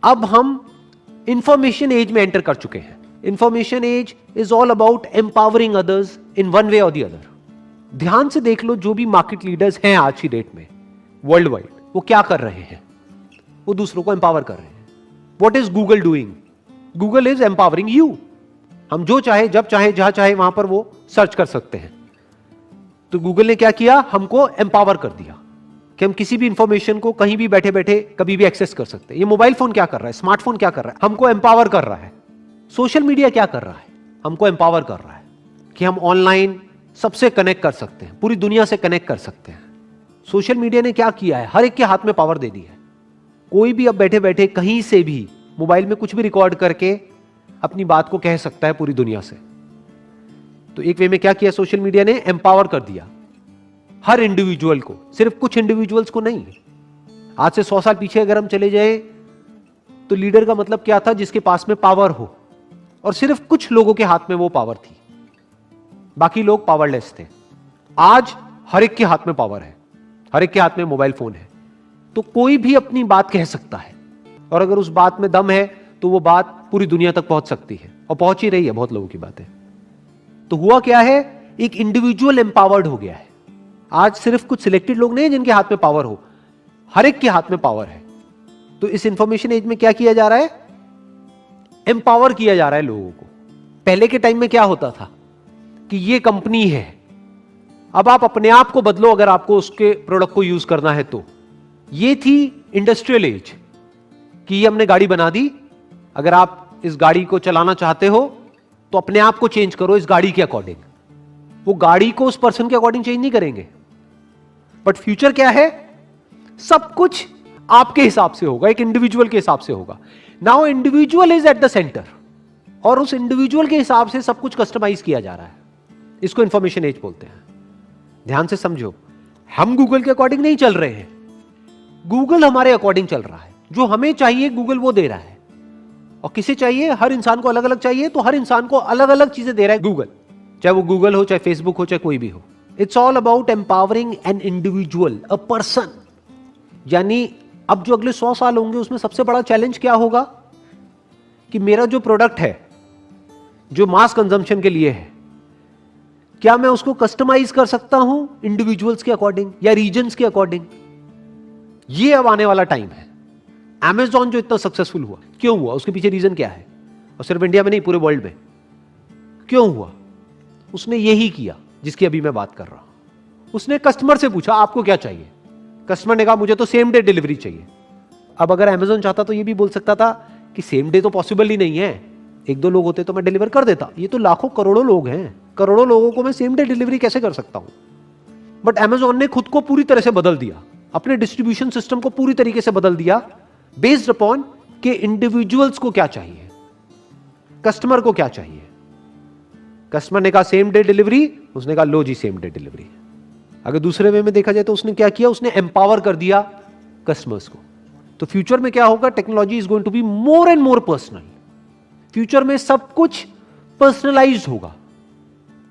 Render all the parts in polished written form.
अब हम information as में एंटर कर चुके हैं। Information as is all about empowering others in one way और द अदर। ध्यान से देख लो, जो भी मार्केट लीडर्स हैं आज की डेट में वर्ल्ड वाइड, वो क्या कर रहे हैं? वो दूसरों को एम्पावर कर रहे हैं। What is Google doing? Google is empowering you. हम जो चाहे, जब चाहे, जहां चाहे वहां पर वो सर्च कर सकते हैं। तो गूगल ने क्या किया? हमको एम्पावर कर दिया कि हम किसी भी इंफॉर्मेशन को कहीं भी बैठे बैठे कभी भी एक्सेस कर सकते हैं। ये मोबाइल फोन क्या कर रहा है, स्मार्टफोन क्या कर रहा है? हमको एम्पावर कर रहा है। सोशल मीडिया क्या कर रहा है? हमको एम्पावर कर रहा है कि हम ऑनलाइन सबसे कनेक्ट कर सकते हैं, पूरी दुनिया से कनेक्ट कर सकते हैं। सोशल मीडिया ने क्या किया है? हर एक के हाथ में पावर दे दी है। कोई भी अब बैठे बैठे कहीं से भी मोबाइल में कुछ भी रिकॉर्ड करके अपनी बात को कह सकता है पूरी दुनिया से। तो एक वे में क्या किया सोशल मीडिया ने? एम्पावर कर दिया हर इंडिविजुअल को, सिर्फ कुछ इंडिविजुअल्स को नहीं। आज से 100 साल पीछे अगर हम चले जाए तो लीडर का मतलब क्या था? जिसके पास में पावर हो, और सिर्फ कुछ लोगों के हाथ में वो पावर थी, बाकी लोग पावरलेस थे। आज हर एक के हाथ में पावर है, हर एक के हाथ में मोबाइल फोन है, तो कोई भी अपनी बात कह सकता है, और अगर उस बात में दम है तो वो बात पूरी दुनिया तक पहुंच सकती है, और पहुंच ही रही है बहुत लोगों की बातें। तो हुआ क्या है? एक इंडिविजुअल एम्पावर्ड हो गया है। आज सिर्फ कुछ सिलेक्टेड लोग नहीं जिनके हाथ में पावर हो, हर एक के हाथ में पावर है। तो इस इंफॉर्मेशन एज में क्या किया जा रहा है? एम्पावर किया जा रहा है लोगों को। पहले के टाइम में क्या होता था कि ये कंपनी है, अब आप अपने आप को बदलो अगर आपको उसके प्रोडक्ट को यूज करना है तो। ये थी इंडस्ट्रियल एज कि ये हमने गाड़ी बना दी, अगर आप इस गाड़ी को चलाना चाहते हो तो अपने आप को चेंज करो इस गाड़ी के अकॉर्डिंग। वो गाड़ी को उस पर्सन के अकॉर्डिंग चेंज नहीं करेंगे। बट फ्यूचर क्या है? सब कुछ आपके हिसाब से होगा, एक इंडिविजुअल के हिसाब से होगा। Now individual is at the centre, और उस इंडिविजुअल के हिसाब से सब कुछ कस्टमाइज किया जा रहा है। इसको इंफॉर्मेशन एज बोलते हैं। ध्यान से समझो, हम गूगल के अकॉर्डिंग नहीं चल रहे हैं, गूगल हमारे अकॉर्डिंग चल रहा है। जो हमें चाहिए गूगल वो दे रहा है, और किसे चाहिए? हर इंसान को अलग अलग चाहिए, तो हर इंसान को अलग अलग चीजें दे रहा है गूगल, चाहे वो गूगल हो, चाहे फेसबुक हो, चाहे कोई भी हो। It's all about empowering an individual, a person. यानी अब जो अगले 100 साल होंगे उसमें सबसे बड़ा चैलेंज क्या होगा कि मेरा जो प्रोडक्ट है, जो मास कंजम्पशन के लिए है, क्या मैं उसको कस्टमाइज कर सकता हूं इंडिविजुअल्स के अकॉर्डिंग या रीजन्स के अकॉर्डिंग? ये अब आने वाला टाइम है। Amazon जो इतना सक्सेसफुल हुआ, क्यों हुआ? उसके पीछे रीजन क्या है? और सिर्फ इंडिया में नहीं, पूरे वर्ल्ड में क्यों हुआ? उसने यही किया जिसकी अभी मैं बात कर रहा हूं। उसने कस्टमर से पूछा आपको क्या चाहिए? कस्टमर ने कहा मुझे तो सेम डे डिलीवरी चाहिए। अब अगर Amazon चाहता तो ये भी बोल सकता था कि सेम डे तो पॉसिबल ही नहीं है, 1-2 लोग होते तो मैं डिलीवर कर देता। ये तो लाखों करोड़ों लोग हैं, करोड़ों लोगों को मैं सेम डे डिलीवरी कैसे कर सकता हूं? बट Amazon ने खुद को पूरी तरह से बदल दिया, अपने डिस्ट्रीब्यूशन सिस्टम को पूरी तरीके से बदल दिया, बेस्ड अपॉन के इंडिविजुअल्स को क्या चाहिए, कस्टमर को क्या चाहिए। कस्टमर ने कहा सेम डे डिलीवरी, उसने कहा लो जी सेम डे डिलीवरी। अगर दूसरे वे में देखा जाए तो उसने क्या किया? उसने एम्पावर कर दिया कस्टमर्स को। तो फ्यूचर में क्या होगा? Technology is going to be more and more personal. Future में सब कुछ पर्सनलाइज्ड होगा।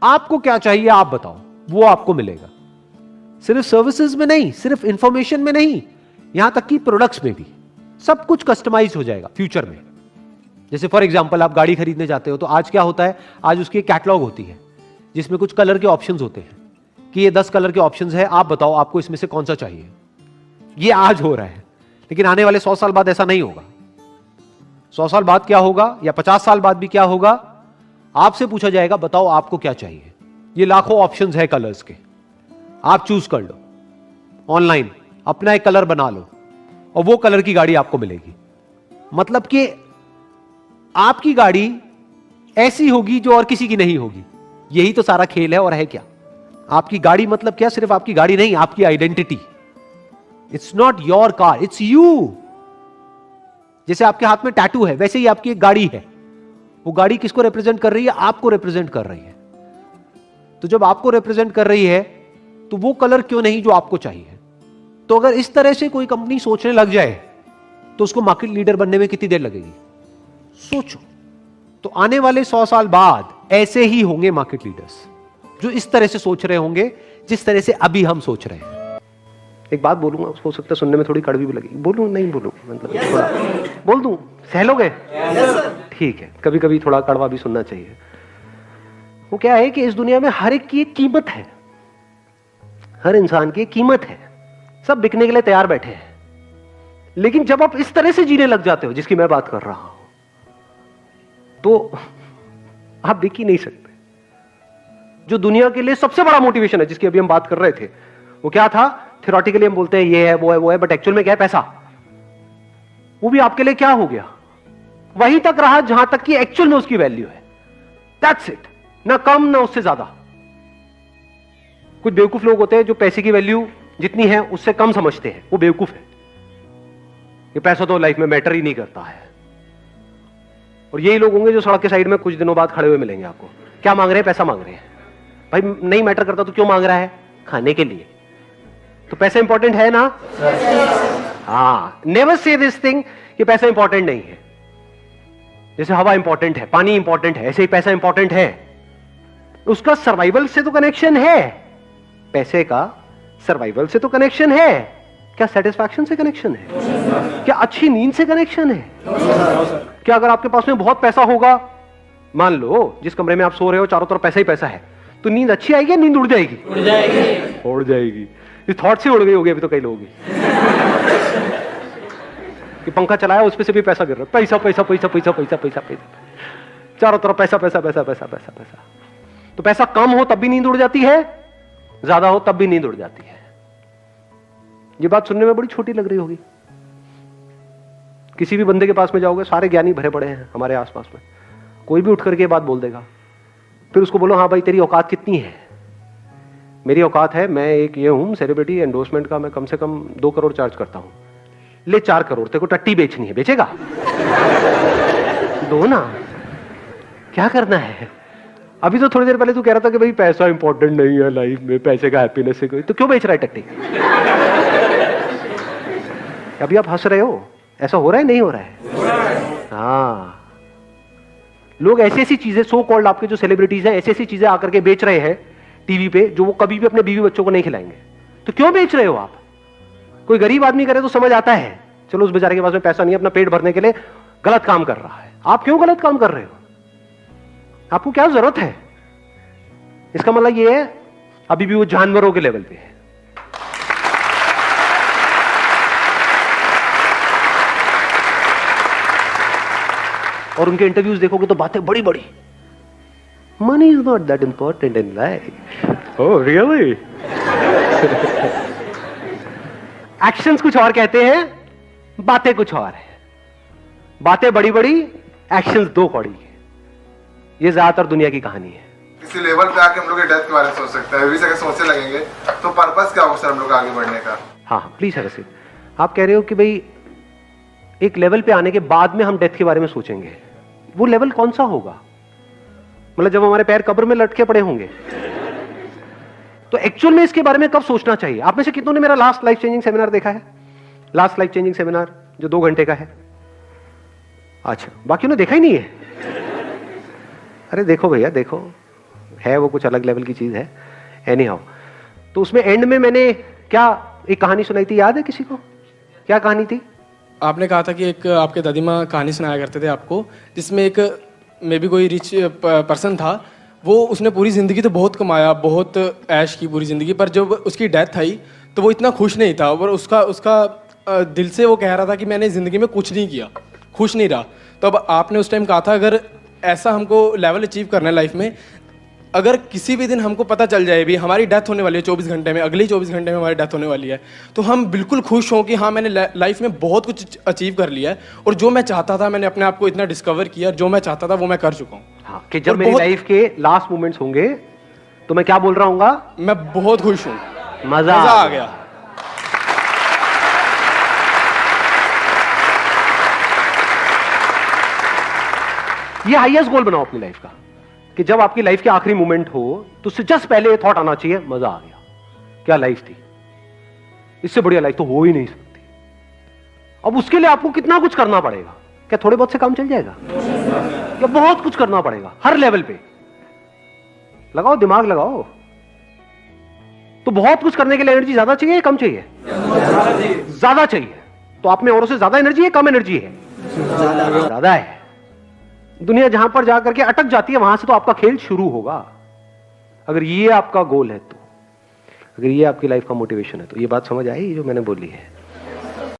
आपको क्या चाहिए आप बताओ, वो आपको मिलेगा। सिर्फ सर्विसेज में नहीं, सिर्फ इंफॉर्मेशन में नहीं, यहां तक कि प्रोडक्ट्स में भी सब कुछ कस्टमाइज हो जाएगा फ्यूचर में। जैसे फॉर एग्जांपल आप गाड़ी खरीदने जाते हो तो आज क्या होता है? आज उसकी कैटलॉग होती है जिसमें कुछ कलर के ऑप्शंस होते हैं कि ये 10 कलर के ऑप्शंस है, आप बताओ आपको इसमें से कौन सा चाहिए। ये आज हो रहा है, लेकिन आने वाले 100 साल बाद ऐसा नहीं होगा। 100 साल बाद क्या होगा, या 50 साल बाद भी क्या होगा? आपसे पूछा जाएगा बताओ आपको क्या चाहिए। ये लाखों ऑप्शंस है कलर्स के, आप चूज कर लो ऑनलाइन, अपना एक कलर बना लो और वो कलर की गाड़ी आपको मिलेगी। मतलब कि आपकी गाड़ी ऐसी होगी जो और किसी की नहीं होगी। यही तो सारा खेल है, और है क्या? आपकी गाड़ी मतलब क्या? सिर्फ आपकी गाड़ी नहीं, आपकी identity. It's not your car, it's you. जैसे आपके हाथ में टैटू है, वैसे ही आपकी एक गाड़ी है। वो गाड़ी किसको रिप्रेजेंट कर रही है? आपको रिप्रेजेंट कर रही है। तो जब आपको रिप्रेजेंट कर रही है तो वो कलर क्यों नहीं जो आपको चाहिए? तो अगर इस तरह से कोई कंपनी सोचने लग जाए तो उसको मार्केट लीडर बनने में कितनी देर लगेगी? सोचो। तो आने वाले 100 साल बाद ऐसे ही होंगे मार्केट लीडर्स, जो इस तरह से सोच रहे होंगे जिस तरह से अभी हम सोच रहे हैं। एक बात बोलूंगा, हो सकता है सुनने में थोड़ी कड़वी भी लगेगी, बोलूं नहीं बोलूं, मतलब थोड़ा बोल दूं, सह लोगे? ठीक है, कभी कभी थोड़ा कड़वा भी सुनना चाहिए। वो क्या है कि इस दुनिया में हर एक की एक कीमत है, हर इंसान की एक कीमत है, सब बिकने के लिए तैयार बैठे हैं। लेकिन जब आप इस तरह से जीने लग जाते हो जिसकी मैं बात कर रहा हूं, तो आप बिक ही नहीं सकते। जो दुनिया के लिए सबसे बड़ा मोटिवेशन है, जिसकी अभी हम बात कर रहे थे, वो क्या था? थ्योरेटिकली हम बोलते हैं ये है वो है वो है, बट एक्चुअल में क्या है? पैसा। वो भी आपके लिए क्या हो गया? वहीं तक रहा जहां तक कि एक्चुअल में उसकी वैल्यू है। दैट्स इट, ना कम ना उससे ज्यादा। कुछ बेवकूफ लोग होते हैं जो पैसे की वैल्यू जितनी है उससे कम समझते हैं, वो बेवकूफ है। ये पैसा तो लाइफ में मैटर ही नहीं करता है। और यही लोग होंगे जो सड़क के साइड में कुछ दिनों बाद खड़े हुए मिलेंगे आपको। क्या मांग रहे हैं? पैसा मांग रहे हैं। भाई नहीं मैटर करता तो क्यों मांग रहा है? खाने के लिए। तो पैसा इंपॉर्टेंट है ना? हाँ, नेवर से दिस थिंग कि पैसा इंपॉर्टेंट नहीं है। जैसे हवा इंपॉर्टेंट है, पानी इंपॉर्टेंट है, ऐसे ही पैसा इंपॉर्टेंट है। उसका सर्वाइवल से तो कनेक्शन है, पैसे का सर्वाइवल से तो कनेक्शन है। क्या सेटिस्फैक्शन से कनेक्शन है? क्या अच्छी नींद से कनेक्शन है? क्या अगर आपके पास में बहुत पैसा होगा, मान लो जिस कमरे में आप सो रहे हो चारों तरफ पैसा ही पैसा है, तो नींद अच्छी आएगी या नींद उड़ जाएगी? उड़ जाएगी। उड़ जाएगी। ये थॉट से उड़ गई होगी अभी तो कई लोगों की। कि पंखा चलाया उस पे से भी पैसा गिर रहा है, पैसा पैसा पैसा पैसा पैसा पैसा पैसा, चारों तरफ पैसा पैसा पैसा पैसा पैसा पैसा। तो पैसा कम हो तब भी नींद उड़ जाती है, ज्यादा हो तब भी नींद उड़ जाती है। ये बात सुनने में बड़ी छोटी लग रही होगी। किसी भी बंदे के पास में जाओगे, सारे ज्ञानी भरे पड़े हैं हमारे आसपास में, कोई भी उठ करके बात बोल देगा। फिर उसको बोलो हाँ भाई तेरी औकात कितनी है? मेरी औकात है, मैं एक ये हूं सेलिब्रिटी, एंडोर्समेंट का मैं कम से कम 2 करोड़ चार्ज करता हूं। ले 4 करोड़, तेरे को टट्टी बेचनी है, बेचेगा? दो ना, क्या करना है? अभी तो थोड़ी देर पहले तू कह रहा था कि भाई पैसा इंपॉर्टेंट नहीं है लाइफ में, पैसे का हैप्पीनेस है कोई, तो क्यों बेच रहा है टट्टी? अभी आप हंस रहे हो, ऐसा हो रहा है नहीं हो रहा है? हाँ, लोग ऐसी ऐसी चीजें, सो कॉल्ड आपके जो सेलिब्रिटीज हैं, ऐसी ऐसी चीजें आकर के बेच रहे हैं टीवी पे, जो वो कभी भी अपने बीवी बच्चों को नहीं खिलाएंगे। तो क्यों बेच रहे हो आप? कोई गरीब आदमी करे तो समझ आता है, चलो उस बेचारे के पास में पैसा नहीं है, अपना पेट भरने के लिए गलत काम कर रहा है। आप क्यों गलत काम कर रहे हो? आपको क्या जरूरत है? इसका मतलब ये है अभी भी वो जानवरों के लेवल पे है। और उनके इंटरव्यूज देखोगे तो बातें बड़ी बड़ी, money is not that important in life. Oh really? Actions कुछ और कहते हैं, बातें कुछ और है। बातें बड़ी बड़ी, एक्शंस 2 कौड़ी है। ये ज्यादातर दुनिया की कहानी है। किसी लेवल पे आके हम लोग डेथ के बारे में सोच सकते हैं, अभी से अगर सोचने लगेंगे तो पर्पस क्या होगा सर हम लोग आगे बढ़ने का? हाँ प्लीज है रसीद, आप कह रहे हो कि भाई एक लेवल पे आने के बाद में हम डेथ के बारे में सोचेंगे। वो लेवल कौन सा होगा? मतलब जब हमारे पैर कब्र में लटके पड़े होंगे, तो एक्चुअल में इसके बारे में कब सोचना चाहिए? आप में से कितनों ने मेरा लास्ट लाइफ चेंजिंग सेमिनार देखा है? लास्ट लाइफ चेंजिंग सेमिनार जो 2 घंटे का है। अच्छा, बाकियों ने देखा ही नहीं है? अरे देखो भैया देखो, है वो कुछ अलग लेवल की चीज है। एनी हाउ, तो उसमें एंड में मैंने क्या एक कहानी सुनाई थी, याद है किसी को? क्या कहानी थी? आपने कहा था कि एक आपके दादी माँ कहानी सुनाया करते थे आपको, जिसमें एक मे बी कोई रिच पर्सन था, वो उसने पूरी ज़िंदगी तो बहुत कमाया, बहुत ऐश की पूरी ज़िंदगी, पर जब उसकी डेथ आई तो वो इतना खुश नहीं था। और उसका दिल से वो कह रहा था कि मैंने ज़िंदगी में कुछ नहीं किया, खुश नहीं रहा। तो अब आपने उस टाइम कहा था अगर ऐसा हमको लेवल अचीव करना है लाइफ में, अगर किसी भी दिन हमको पता चल जाए भी हमारी डेथ होने वाली है 24 घंटे में, अगले 24 घंटे में हमारी डेथ होने वाली है, तो हम बिल्कुल खुश हों कि हाँ मैंने लाइफ में बहुत कुछ अचीव कर लिया है, और जो मैं चाहता था मैंने अपने आप को इतना डिस्कवर किया, जो मैं चाहता था वो मैं कर चुका हूँ। हाँ, कि जब मेरी लाइफ के लास्ट मोमेंट्स होंगे तो मैं क्या बोल रहा हूँ? मैं बहुत खुश हूँ, मजा आ गया। ये हाईएस्ट गोल बनाओ अपनी लाइफ का, कि जब आपकी लाइफ के आखिरी मोमेंट हो तो उससे जस्ट पहले ये थॉट आना चाहिए, मजा आ गया, क्या लाइफ थी, इससे बढ़िया लाइफ तो हो ही नहीं सकती। अब उसके लिए आपको कितना कुछ करना पड़ेगा? क्या थोड़े बहुत से काम चल जाएगा? या बहुत कुछ करना पड़ेगा हर लेवल पे? लगाओ दिमाग लगाओ। तो बहुत कुछ करने के लिए एनर्जी ज्यादा चाहिए या कम चाहिए? ज्यादा चाहिए। तो आप में औरों से ज्यादा एनर्जी है, कम एनर्जी है? ज्यादा है। दुनिया जहां पर जाकर के अटक जाती है, वहां से तो आपका खेल शुरू होगा। अगर ये आपका गोल है, तो अगर ये आपकी लाइफ का मोटिवेशन है, तो ये बात समझ आई जो मैंने बोली है।